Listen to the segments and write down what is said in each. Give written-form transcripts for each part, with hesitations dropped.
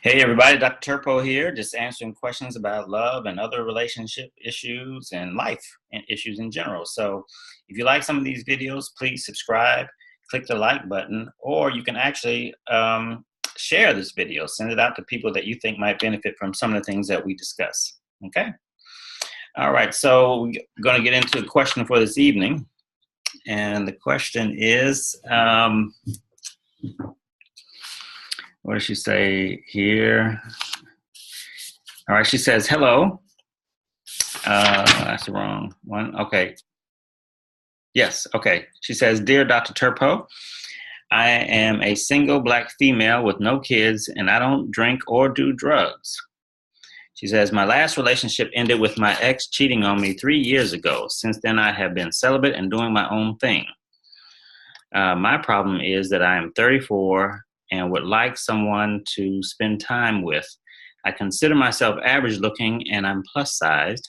Hey everybody, Dr. Turpeau here, just answering questions about love and other relationship issues and life and issues in general. So if you like some of these videos, please subscribe, click the like button, or you can actually share this video. Send it out to people that you think might benefit from some of the things that we discuss. Okay? All right, so we're going to get into a question for this evening. And the question is, what does she say here? All right, she says, hello. That's the wrong one. Okay. Yes, okay. She says, Dear Dr. Turpeau, I am a single black female with no kids, and I don't drink or do drugs. She says, my last relationship ended with my ex cheating on me 3 years ago. Since then, I have been celibate and doing my own thing. My problem is that I am 34 and would like someone to spend time with. I consider myself average looking and I'm plus sized.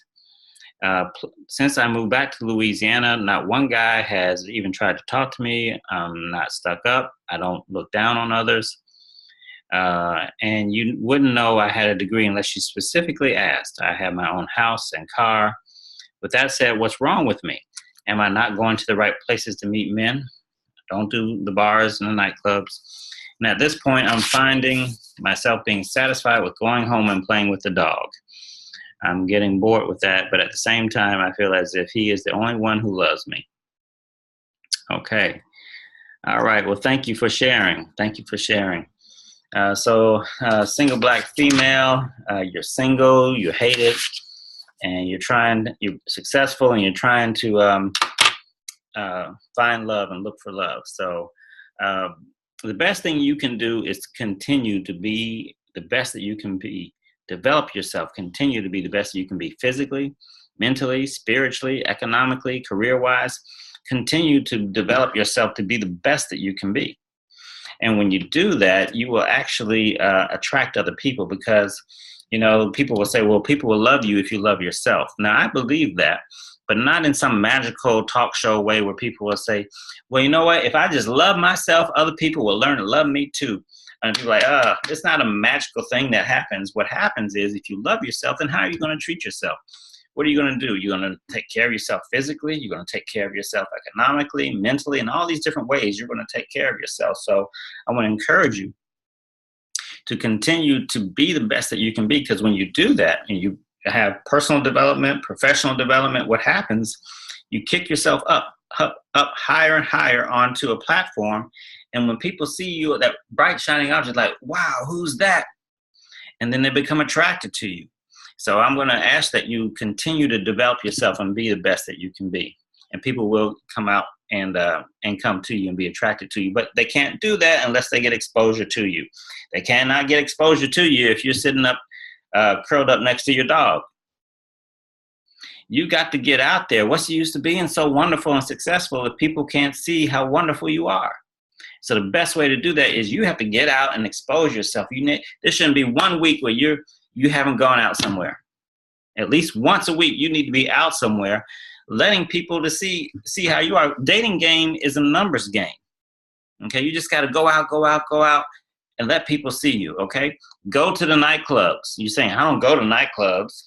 Since I moved back to Louisiana, not one guy has even tried to talk to me. I'm not stuck up. I don't look down on others. And you wouldn't know I had a degree unless you specifically asked. I have my own house and car. With that said, what's wrong with me? Am I not going to the right places to meet men? Don't do the bars and the nightclubs. And at this point, I'm finding myself being satisfied with going home and playing with the dog. I'm getting bored with that, but at the same time, I feel as if he is the only one who loves me. Okay. All right. Well, thank you for sharing. Thank you for sharing. Single black female, you're single, you hate it, and you're successful, and you're trying to find love and look for love. So the best thing you can do is continue to be the best that you can be. Develop yourself, continue to be the best you can be physically, mentally, spiritually, economically, career-wise. Continue to develop yourself to be the best that you can be. And when you do that, you will actually attract other people because, people will say, well, people will love you if you love yourself. Now, I believe that, but not in some magical talk show way where people will say, well, you know what? If I just love myself, other people will learn to love me too. And people are like, it's not a magical thing that happens. What happens is if you love yourself, then how are you going to treat yourself? What are you going to do? You're going to take care of yourself physically. You're going to take care of yourself economically, mentally, in all these different ways. You're going to take care of yourself. So I want to encourage you to continue to be the best that you can be, because when you do that and you have personal development, professional development, what happens, you kick yourself up higher and higher onto a platform. And when people see you, that bright shining object, like, wow, who's that? And then they become attracted to you. So I'm going to ask that you continue to develop yourself and be the best that you can be. And people will come out and come to you and be attracted to you. But they can't do that unless they get exposure to you. They cannot get exposure to you if you're sitting up, curled up next to your dog. You got to get out there. What's the use of being so wonderful and successful if people can't see how wonderful you are? So the best way to do that is you have to get out and expose yourself. There shouldn't be 1 week where you haven't gone out somewhere. At least once a week, you need to be out somewhere, letting people to see how you are. Dating game is a numbers game. Okay, you just got to go out, and let people see you. Okay, go to the nightclubs. You're saying I don't go to nightclubs.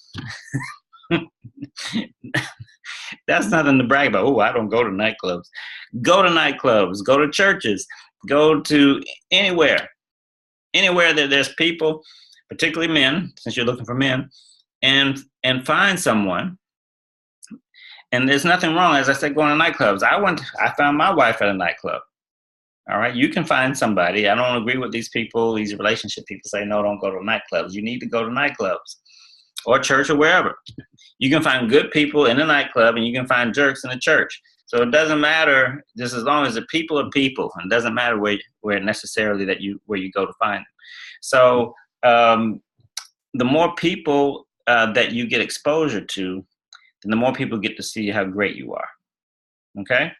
That's nothing to brag about. Oh, I don't go to nightclubs. Go to nightclubs. Go to churches. Go to anywhere that there's people, particularly men, since you're looking for men, and find someone. And there's nothing wrong, as I said, going to nightclubs. I found my wife at a nightclub. All right, you can find somebody. I don't agree with these people, these relationship people say, no, don't go to nightclubs. You need to go to nightclubs or church or wherever. You can find good people in a nightclub and you can find jerks in a church. So it doesn't matter, just as long as the people are people. And it doesn't matter where necessarily where you go to find them. So the more people that you get exposure to, then the more people get to see how great you are. Okay?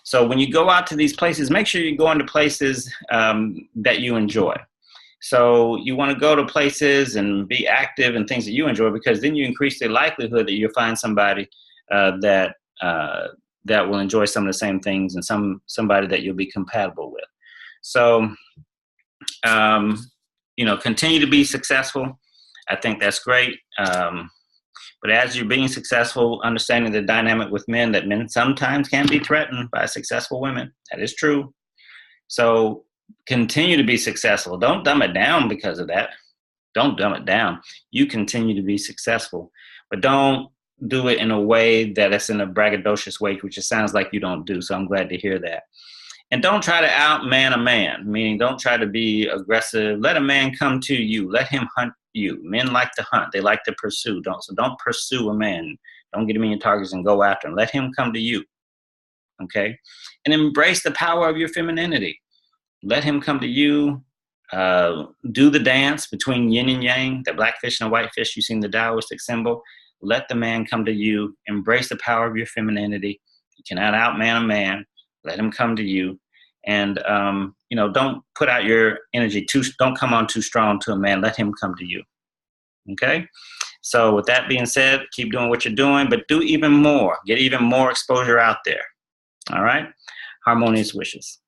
So when you go out to these places, make sure you go into places that you enjoy. So you want to go to places and be active in things that you enjoy, because then you increase the likelihood that you'll find somebody that will enjoy some of the same things, and somebody that you'll be compatible with. So continue to be successful. I think that's great. But as you're being successful, understanding the dynamic with men, that men sometimes can be threatened by successful women. That is true. So continue to be successful. Don't dumb it down because of that. Don't dumb it down. You continue to be successful, but don't do it in a way that it's in a braggadocious way, which it sounds like you don't do. So I'm glad to hear that. And don't try to outman a man, meaning don't try to be aggressive. Let a man come to you. Let him hunt you. Men like to hunt. They like to pursue. Don't pursue a man. Don't get him in your targets and go after him. Let him come to you. Okay? And embrace the power of your femininity. Let him come to you. Do the dance between yin and yang, the black fish and the white fish. You've seen the Taoistic symbol. Let the man come to you. Embrace the power of your femininity. You cannot outman a man. Let him come to you. And, don't put out your energy don't come on too strong to a man. Let him come to you. Okay? So with that being said, keep doing what you're doing, but do even more. Get even more exposure out there. All right? Harmonious wishes.